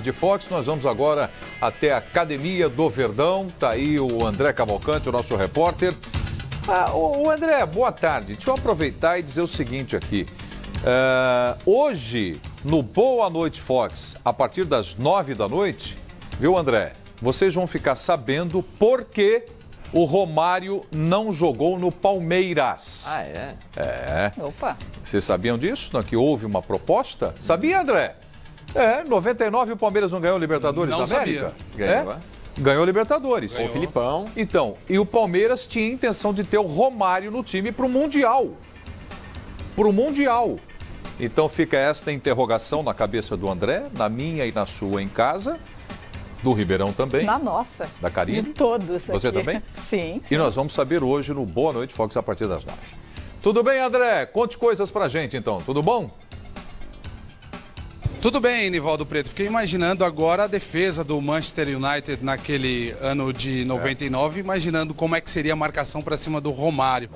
De Fox, nós vamos agora até a Academia do Verdão. Tá aí o André Cavalcante, o nosso repórter. O André, boa tarde. Deixa eu aproveitar e dizer o seguinte aqui. Hoje, no Boa Noite Fox, a partir das 9 da noite, viu, André? Vocês vão ficar sabendo por que o Romário não jogou no Palmeiras. Ah, é? É. Opa. Vocês sabiam disso? Que houve uma proposta? Sabia, André? 99 o Palmeiras não ganhou o Libertadores da América? Ganhou. Ganhou o Libertadores. O Filipão. Então, e o Palmeiras tinha a intenção de ter o Romário no time para o Mundial. Para o Mundial. Então fica esta interrogação na cabeça do André, na minha e na sua em casa, do Ribeirão também. Na nossa. Da Karine. De todos. Você aqui. também? Sim. E nós vamos saber hoje no Boa Noite Fox a partir das 9. Tudo bem, André? Conte coisas pra gente então, tudo bom? Tudo bem, Nivaldo Preto. Fiquei imaginando agora a defesa do Manchester United naquele ano de 99, imaginando como é que seria a marcação para cima do Romário.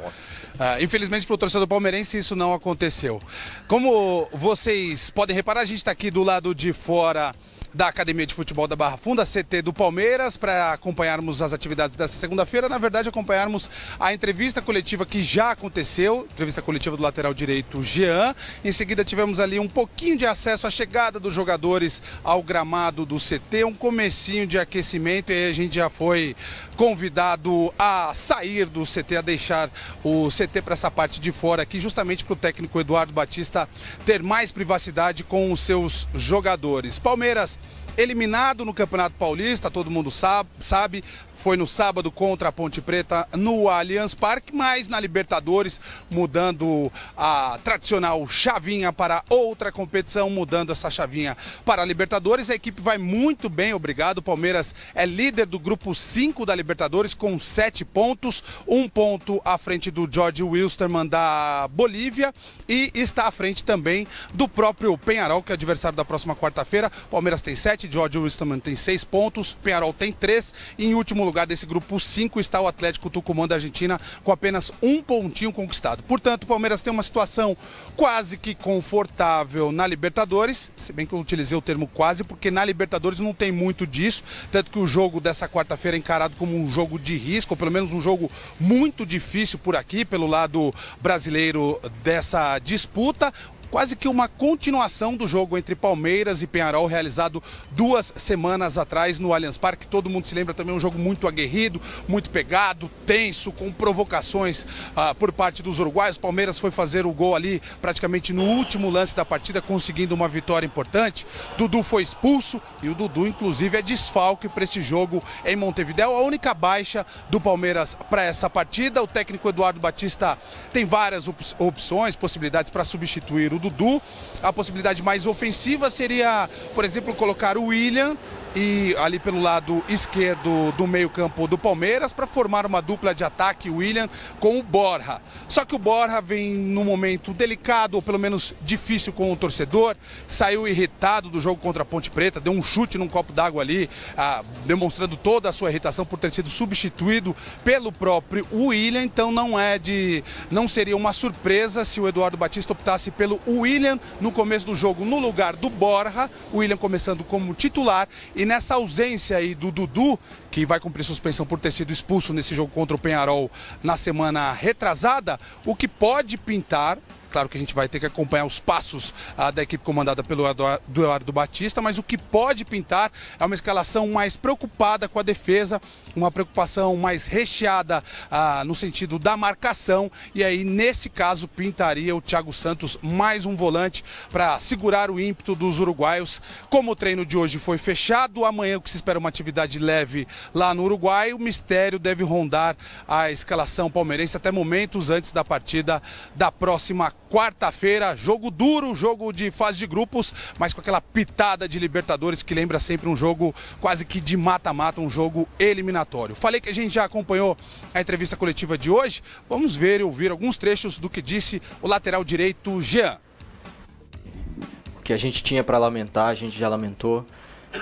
Infelizmente, para o torcedor palmeirense, isso não aconteceu. Como vocês podem reparar, a gente está aqui do lado de fora da Academia de Futebol da Barra Funda, CT do Palmeiras, para acompanharmos as atividades dessa segunda-feira. Na verdade, acompanharmos a entrevista coletiva que já aconteceu, entrevista coletiva do lateral direito Jean. Em seguida, tivemos ali um pouquinho de acesso à chegada dos jogadores ao gramado do CT, um comecinho de aquecimento, e aí a gente já foi convidado a sair do CT, a deixar o CT para essa parte de fora aqui, justamente para o técnico Eduardo Batista ter mais privacidade com os seus jogadores. Palmeiras eliminado no Campeonato Paulista, todo mundo sabe, foi no sábado contra a Ponte Preta no Allianz Parque, mas na Libertadores, mudando a tradicional chavinha para outra competição, mudando essa chavinha para a Libertadores. A equipe vai muito bem, obrigado. O Palmeiras é líder do grupo 5 da Libertadores com 7 pontos, 1 ponto à frente do George Wilstermann da Bolívia e está à frente também do próprio Peñarol, que é adversário da próxima quarta-feira. Palmeiras tem 7, George Wilstermann tem 6 pontos, Peñarol tem 3 e em último lugar desse grupo 5 está o Atlético Tucumã da Argentina com apenas 1 pontinho conquistado. Portanto, o Palmeiras tem uma situação quase que confortável na Libertadores, se bem que eu utilizei o termo quase, porque na Libertadores não tem muito disso, tanto que o jogo dessa quarta-feira é encarado como um jogo de risco, ou pelo menos um jogo muito difícil por aqui, pelo lado brasileiro dessa disputa. Quase que uma continuação do jogo entre Palmeiras e Peñarol, realizado 2 semanas atrás no Allianz Parque. Todo mundo se lembra também, um jogo muito aguerrido, muito pegado, tenso, com provocações por parte dos uruguaios. Palmeiras foi fazer o gol ali praticamente no último lance da partida, conseguindo uma vitória importante. Dudu foi expulso e o Dudu, inclusive, é desfalque para esse jogo em Montevidéu. A única baixa do Palmeiras para essa partida. O técnico Eduardo Batista tem várias opções, possibilidades para substituir o Dudu. A possibilidade mais ofensiva seria, por exemplo, colocar o William e ali pelo lado esquerdo do meio-campo do Palmeiras para formar uma dupla de ataque, William com o Borja. Só que o Borja vem num momento delicado, ou pelo menos difícil com o torcedor, saiu irritado do jogo contra a Ponte Preta, deu um chute num copo d'água ali, demonstrando toda a sua irritação por ter sido substituído pelo próprio William. Então não seria uma surpresa se o Eduardo Batista optasse pelo William no começo do jogo no lugar do Borja, o William começando como titular. E nessa ausência aí do Dudu, que vai cumprir suspensão por ter sido expulso nesse jogo contra o Peñarol na semana retrasada, o que pode pintar, claro que a gente vai ter que acompanhar os passos da equipe comandada pelo Eduardo Batista, mas o que pode pintar é uma escalação mais preocupada com a defesa, uma preocupação mais recheada no sentido da marcação, e aí nesse caso pintaria o Thiago Santos, mais um volante para segurar o ímpeto dos uruguaios. Como o treino de hoje foi fechado, amanhã o que se espera é uma atividade leve lá no Uruguai, o mistério deve rondar a escalação palmeirense até momentos antes da partida da próxima quarta-feira. Jogo duro, jogo de fase de grupos, mas com aquela pitada de Libertadores que lembra sempre um jogo quase que de mata-mata, um jogo eliminatório. Falei que a gente já acompanhou a entrevista coletiva de hoje, vamos ver e ouvir alguns trechos do que disse o lateral direito Jean. O que a gente tinha para lamentar, a gente já lamentou,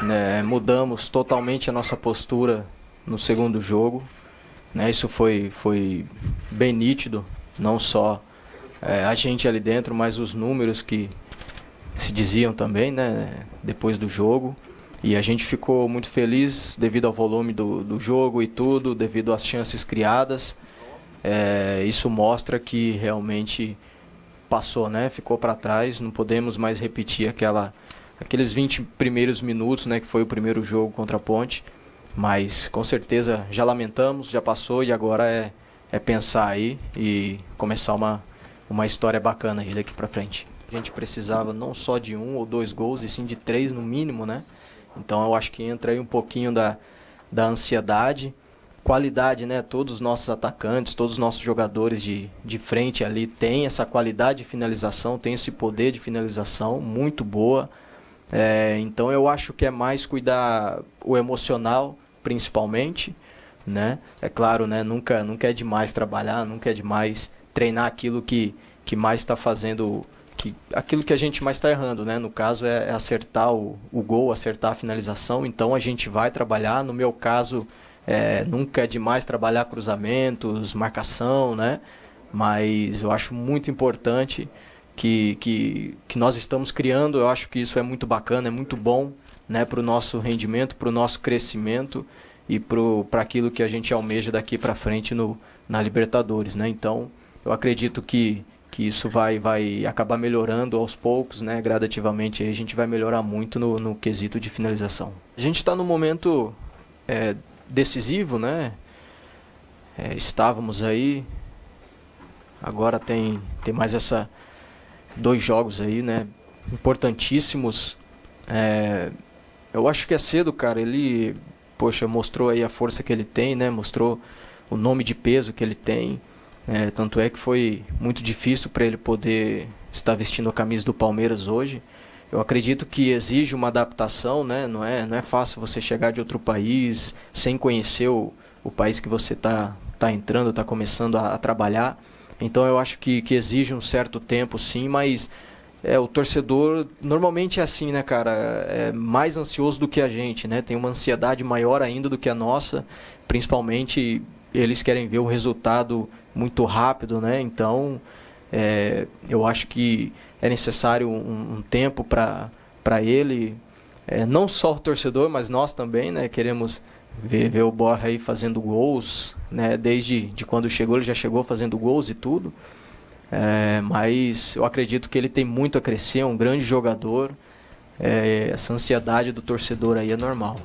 né? Mudamos totalmente a nossa postura no segundo jogo, né? Isso foi bem nítido, não só a gente ali dentro, mas os números que se diziam também, né, depois do jogo. E a gente ficou muito feliz devido ao volume do jogo e tudo, devido às chances criadas. Isso mostra que realmente passou, né? Ficou para trás, não podemos mais repetir aqueles 20 primeiros minutos, né? Que foi o primeiro jogo contra a Ponte. Mas com certeza já lamentamos, já passou e agora é pensar aí e começar uma história bacana aí daqui para frente. A gente precisava não só de 1 ou 2 gols, e sim de 3 no mínimo, né? Então eu acho que entra aí um pouquinho da ansiedade, qualidade, né? Todos os nossos atacantes, todos os nossos jogadores de frente ali têm essa qualidade de finalização, têm esse poder de finalização muito boa. Então eu acho que é mais cuidar o emocional, principalmente, né? É claro, né? Nunca é demais trabalhar, nunca é demais treinar aquilo que mais está fazendo... aquilo que a gente mais está errando, né? No caso é acertar o gol, acertar a finalização. Então a gente vai trabalhar. No meu caso, nunca é demais trabalhar cruzamentos, marcação, né? Mas eu acho muito importante que nós estamos criando. Eu acho que isso é muito bacana, é muito bom, né? Para o nosso rendimento, para o nosso crescimento e para aquilo que a gente almeja daqui para frente na Libertadores, né? Então eu acredito que isso vai acabar melhorando aos poucos, né? Gradativamente a gente vai melhorar muito no quesito de finalização. A gente está num momento decisivo, né? Estávamos aí, agora tem mais 2 jogos aí, né? Importantíssimos. Eu acho que é cedo, cara. Ele, mostrou aí a força que ele tem, né? Mostrou o nome de peso que ele tem. Tanto é que foi muito difícil para ele poder estar vestindo a camisa do Palmeiras hoje. Eu acredito que exige uma adaptação, né? Não é fácil você chegar de outro país sem conhecer o país que você tá entrando, está começando a trabalhar. Então eu acho que exige um certo tempo, sim, mas o torcedor normalmente é assim, né, cara? É mais ansioso do que a gente, né? Tem uma ansiedade maior ainda do que a nossa, principalmente eles querem ver o resultado muito rápido, né? Então eu acho que é necessário um tempo para ele, não só o torcedor, mas nós também, né? Queremos ver o Borja aí fazendo gols, né? Desde quando chegou, ele já chegou fazendo gols e tudo. Mas eu acredito que ele tem muito a crescer, é um grande jogador. Essa ansiedade do torcedor aí é normal.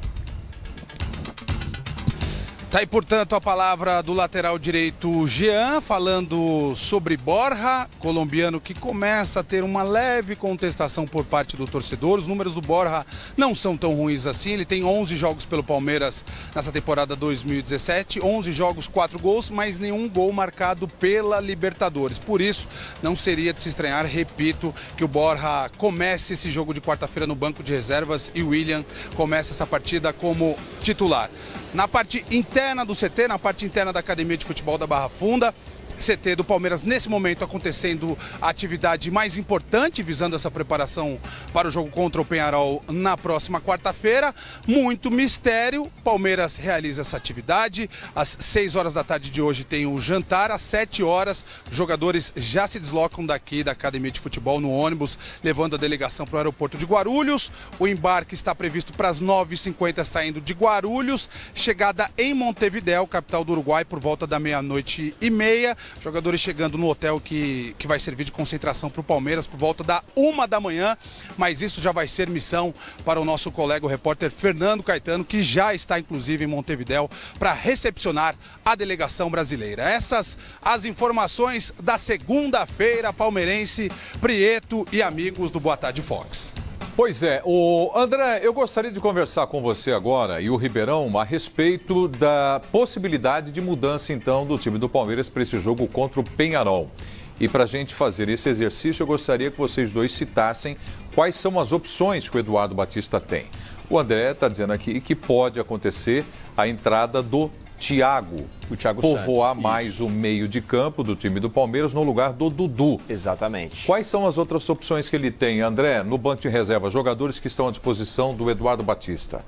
Tá aí, portanto, a palavra do lateral direito Jean, falando sobre Borja, colombiano que começa a ter uma leve contestação por parte do torcedor. Os números do Borja não são tão ruins assim. Ele tem 11 jogos pelo Palmeiras nessa temporada 2017, 11 jogos, 4 gols, mas nenhum gol marcado pela Libertadores. Por isso, não seria de se estranhar, repito, que o Borja comece esse jogo de quarta-feira no banco de reservas e o William comece essa partida como titular. Na parte interna do CT, na parte interna da Academia de Futebol da Barra Funda, CT do Palmeiras, nesse momento acontecendo a atividade mais importante, visando essa preparação para o jogo contra o Peñarol na próxima quarta-feira. Muito mistério, Palmeiras realiza essa atividade. Às 6 horas da tarde de hoje tem o jantar, às 7 horas jogadores já se deslocam daqui da Academia de Futebol no ônibus, levando a delegação para o aeroporto de Guarulhos. O embarque está previsto para as 9h50 saindo de Guarulhos, chegada em Montevidéu, capital do Uruguai, por volta da 00:30. Jogadores chegando no hotel que vai servir de concentração para o Palmeiras por volta da 1 da manhã, mas isso já vai ser missão para o nosso colega, o repórter Fernando Caetano, que já está inclusive em Montevidéu para recepcionar a delegação brasileira. Essas as informações da segunda-feira palmeirense, Prieto e amigos do Boa Tarde Fox. Pois é, André, eu gostaria de conversar com você agora e o Ribeirão a respeito da possibilidade de mudança, então, do time do Palmeiras para esse jogo contra o Peñarol. E para a gente fazer esse exercício, eu gostaria que vocês dois citassem quais são as opções que o Eduardo Batista tem. O André está dizendo aqui que pode acontecer a entrada do Thiago povoar Santos, mais o meio de campo do time do Palmeiras no lugar do Dudu. Exatamente. Quais são as outras opções que ele tem, André, no banco de reserva? Jogadores que estão à disposição do Eduardo Batista.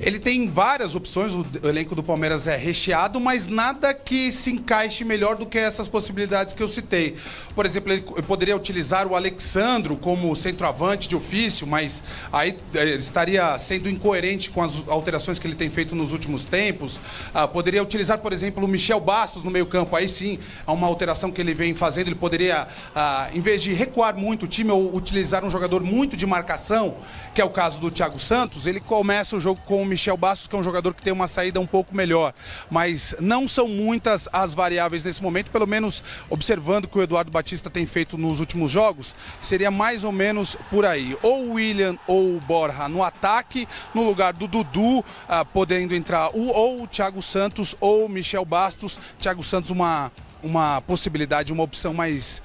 Ele tem várias opções, o elenco do Palmeiras é recheado, mas nada que se encaixe melhor do que essas possibilidades que eu citei. Por exemplo, ele poderia utilizar o Alexandro como centroavante de ofício, mas aí estaria sendo incoerente com as alterações que ele tem feito nos últimos tempos. Poderia utilizar, por exemplo, o Michel Bastos no meio-campo, aí sim, há uma alteração que ele vem fazendo, ele poderia, em vez de recuar muito o time ou utilizar um jogador muito de marcação, que é o caso do Thiago Santos, ele começa o jogo com o Michel Bastos, que é um jogador que tem uma saída um pouco melhor. Mas não são muitas as variáveis nesse momento, pelo menos observando o que o Eduardo Batista tem feito nos últimos jogos, seria mais ou menos por aí. Ou o William ou o Borja no ataque, no lugar do Dudu, podendo entrar ou o Thiago Santos ou o Michel Bastos. Thiago Santos uma possibilidade, uma opção mais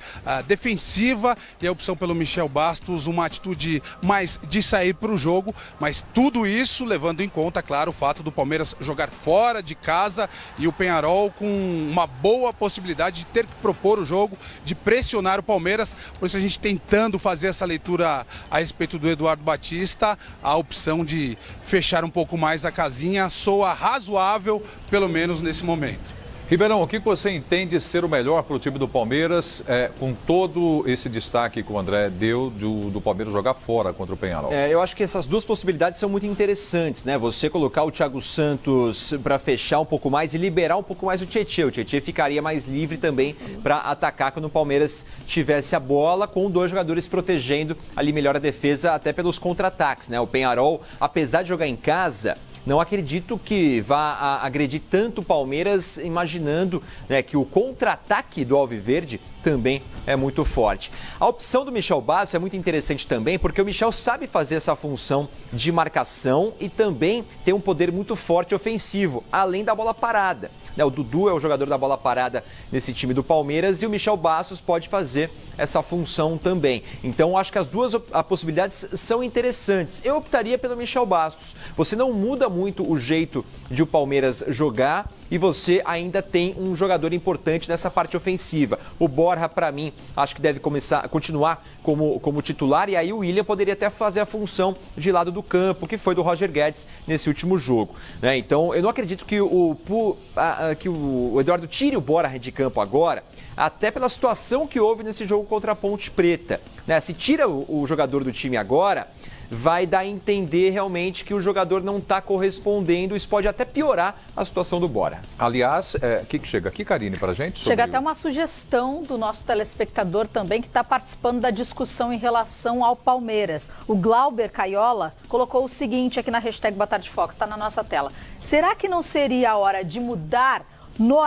defensiva, e a opção pelo Michel Bastos, uma atitude mais de sair para o jogo, mas tudo isso levando em conta, claro, o fato do Palmeiras jogar fora de casa e o Peñarol com uma boa possibilidade de ter que propor o jogo, de pressionar o Palmeiras. Por isso a gente tentando fazer essa leitura a respeito do Eduardo Batista, a opção de fechar um pouco mais a casinha soa razoável, pelo menos nesse momento. Ribeirão, o que você entende ser o melhor para o time do Palmeiras, com todo esse destaque que o André deu do Palmeiras jogar fora contra o Peñarol? Eu acho que essas duas possibilidades são muito interessantes, né? Você colocar o Thiago Santos para fechar um pouco mais e liberar um pouco mais o Tietê. O Tietê ficaria mais livre também para atacar quando o Palmeiras tivesse a bola, com dois jogadores protegendo ali melhor a defesa, até pelos contra-ataques, né? O Peñarol, apesar de jogar em casa, não acredito que vá agredir tanto o Palmeiras, imaginando, né, que o contra-ataque do Alviverde também é muito forte. A opção do Michel Bastos é muito interessante também, porque o Michel sabe fazer essa função de marcação e também tem um poder muito forte ofensivo, além da bola parada. O Dudu é o jogador da bola parada nesse time do Palmeiras e o Michel Bastos pode fazer essa função também. Então, acho que as duas possibilidades são interessantes. Eu optaria pelo Michel Bastos. Você não muda muito o jeito de o Palmeiras jogar e você ainda tem um jogador importante nessa parte ofensiva. O Borja, para mim, acho que deve continuar como titular, e aí o William poderia até fazer a função de lado do campo, que foi do Roger Guedes nesse último jogo, né? Então, eu não acredito que o Eduardo tire o Borja de campo agora, até pela situação que houve nesse jogo contra a Ponte Preta, né? Se tira o jogador do time agora, vai dar a entender realmente que o jogador não está correspondendo. Isso pode até piorar a situação do Borja. Aliás, o que chega aqui, Karine, para a gente? Chega até uma sugestão do nosso telespectador também, que está participando da discussão em relação ao Palmeiras. O Glauber Caiola colocou o seguinte aqui na hashtag Boa Tarde Fox, está na nossa tela. Será que não seria a hora de mudar o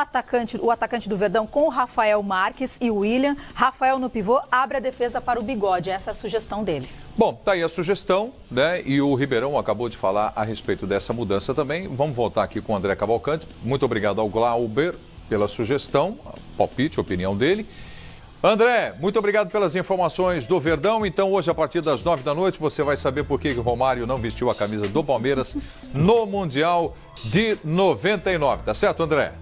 atacante do Verdão com o Rafael Marques e o William? Rafael no pivô, abre a defesa para o Bigode. Essa é a sugestão dele. Bom, tá aí a sugestão, né? E o Ribeirão acabou de falar a respeito dessa mudança também. Vamos voltar aqui com o André Cavalcante. Muito obrigado ao Glauber pela sugestão, palpite, opinião dele. André, muito obrigado pelas informações do Verdão. Então, hoje, a partir das 9 da noite, você vai saber por que o Romário não vestiu a camisa do Palmeiras no Mundial de 99. Tá certo, André?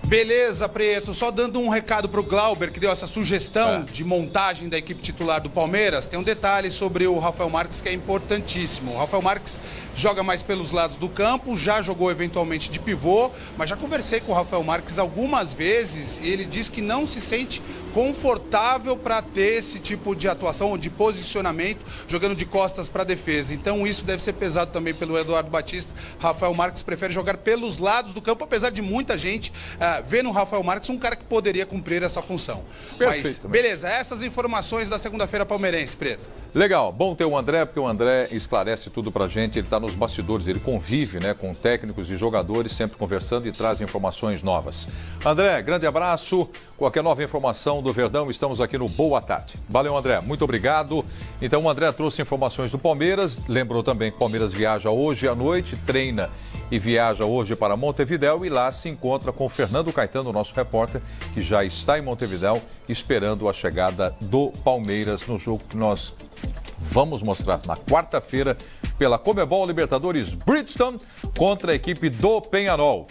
Beleza, Preto. Só dando um recado para o Glauber, que deu essa sugestão de montagem da equipe titular do Palmeiras. Tem um detalhe sobre o Rafael Marques que é importantíssimo. O Rafael Marques joga mais pelos lados do campo, já jogou eventualmente de pivô, mas já conversei com o Rafael Marques algumas vezes e ele diz que não se sente confortável para ter esse tipo de atuação, de posicionamento, jogando de costas para a defesa. Então isso deve ser pesado também pelo Eduardo Batista. Rafael Marques prefere jogar pelos lados do campo, apesar de muita gente ver no Rafael Marques um cara que poderia cumprir essa função. Perfeito. Mas, beleza, essas informações da segunda-feira palmeirense, Preto. Legal, bom ter o André, porque o André esclarece tudo pra gente, ele está nos bastidores, ele convive, né, com técnicos e jogadores, sempre conversando e traz informações novas. André, grande abraço, qualquer nova informação do Verdão, estamos aqui no Boa Tarde. Valeu, André, muito obrigado. Então o André trouxe informações do Palmeiras, lembrou também que o Palmeiras viaja hoje à noite, treina e viaja hoje para Montevidéu e lá se encontra com o Fernando Caetano, nosso repórter, que já está em Montevidéu esperando a chegada do Palmeiras no jogo que nós vamos mostrar na quarta-feira pela Conmebol Libertadores Bridgestone contra a equipe do Peñarol.